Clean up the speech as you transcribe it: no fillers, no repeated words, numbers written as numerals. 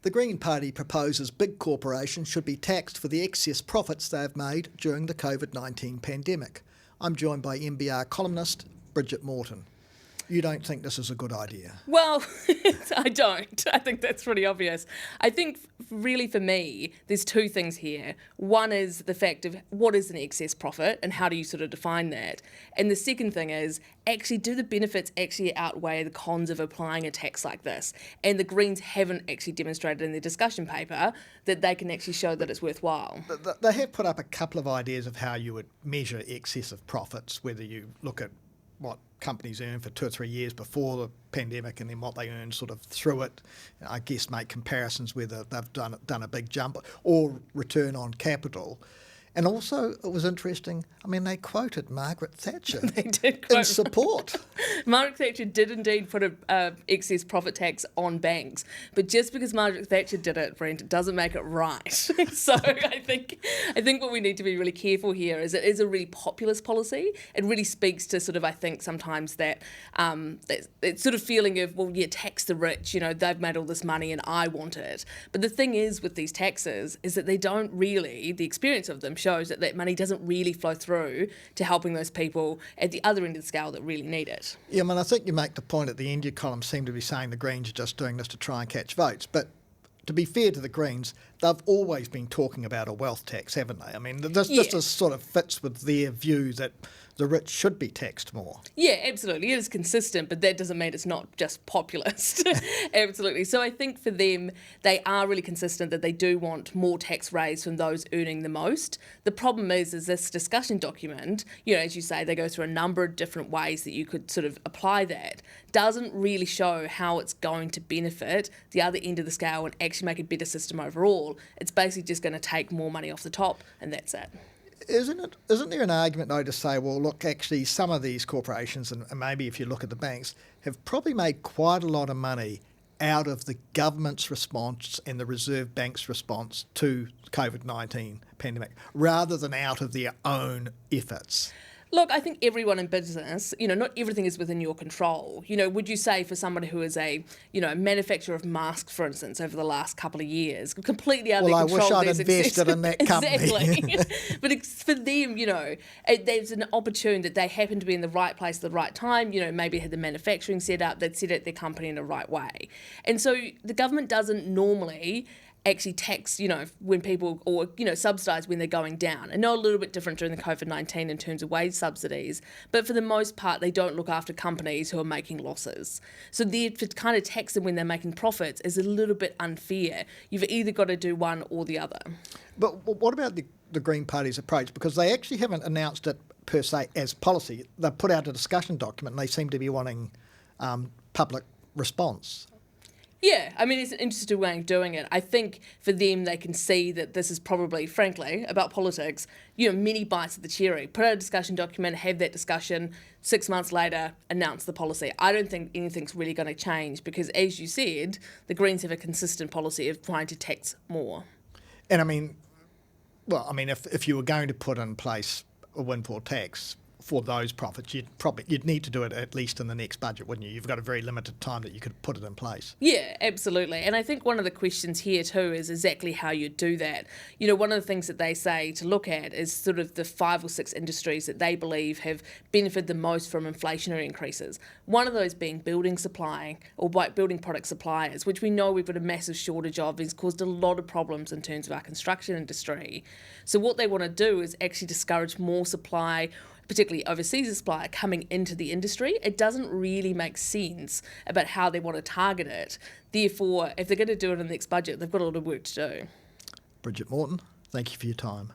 The Green Party proposes big corporations should be taxed for the excess profits they have made during the COVID-19 pandemic. I'm joined by MBR columnist Brigitte Morten. You don't think this is a good idea? Well, I don't. I think that's pretty obvious. I think really for me, there's two things here. One is the fact of what is an excess profit and how do you sort of define that? And the second thing is actually do the benefits actually outweigh the cons of applying a tax like this? And the Greens haven't actually demonstrated in their discussion paper that they can actually show that it's worthwhile. They have put up a couple of ideas of how you would measure excessive profits, whether you look at what companies earn for 2 or 3 years before the pandemic and then what they earn sort of through it. I guess make comparisons whether they've done a big jump or return on capital. And also, it was interesting, I mean, they quoted Margaret Thatcher They did quote in support. Margaret Thatcher did indeed put a excess profit tax on banks, but just because Margaret Thatcher did it, Brent, it doesn't make it right. So I think what we need to be really careful here is it is a really populist policy. It really speaks to sort of, I think, sometimes that sort of feeling of, well, yeah, tax the rich, you know, they've made all this money and I want it. But the thing is with these taxes is that they don't really, the experience of them shows that money doesn't really flow through to helping those people at the other end of the scale that really need it. Yeah, I mean, I think you make the point at the end of your column seem to be saying the Greens are just doing this to try and catch votes. But to be fair to the Greens, they've always been talking about a wealth tax, haven't they? I mean, this just sort of fits with their view that the rich should be taxed more. Yeah, absolutely. It is consistent, but that doesn't mean it's not just populist. Absolutely. So I think for them, they are really consistent that they do want more tax raised from those earning the most. The problem is this discussion document, you know, as you say, they go through a number of different ways that you could sort of apply that, doesn't really show how it's going to benefit the other end of the scale and actually make a better system overall. It's basically just going to take more money off the top, and that's it. Isn't there an argument, though, to say, well, look, actually some of these corporations, and maybe if you look at the banks, have probably made quite a lot of money out of the government's response and the Reserve Bank's response to COVID-19 pandemic, rather than out of their own efforts? Look, I think everyone in business, you know, not everything is within your control. You know, would you say for somebody who is a, you know, manufacturer of masks, for instance, over the last couple of years, completely out of their control. Well, I wish I'd invested in that company. Exactly. But it's for them, you know, there's an opportunity that they happen to be in the right place at the right time, you know, maybe had the manufacturing set up, they'd set up their company in the right way. And so the government doesn't normally actually tax, you know, when people, or, you know, subsidise when they're going down. I know a little bit different during the COVID-19 in terms of wage subsidies, but for the most part, they don't look after companies who are making losses. So to kind of tax them when they're making profits is a little bit unfair. You've either got to do one or the other. But what about the Green Party's approach? Because they actually haven't announced it per se as policy. They've put out a discussion document and they seem to be wanting public response. Yeah, I mean, it's an interesting way of doing it. I think for them, they can see that this is probably, frankly, about politics, you know, many bites of the cherry. Put out a discussion document, have that discussion, 6 months later, announce the policy. I don't think anything's really going to change because, as you said, the Greens have a consistent policy of trying to tax more. And I mean, if you were going to put in place a windfall tax for those profits, you'd need to do it at least in the next budget, wouldn't you? You've got a very limited time that you could put it in place. Yeah, absolutely. And I think one of the questions here too is exactly how you do that. You know, one of the things that they say to look at is sort of the 5 or 6 industries that they believe have benefited the most from inflationary increases. One of those being building supply or building product suppliers, which we know we've got a massive shortage of. It's caused a lot of problems in terms of our construction industry. So what they want to do is actually discourage more supply, particularly overseas supply, coming into the industry. It doesn't really make sense about how they want to target it. Therefore, if they're going to do it in the next budget, they've got a lot of work to do. Brigitte Morten, thank you for your time.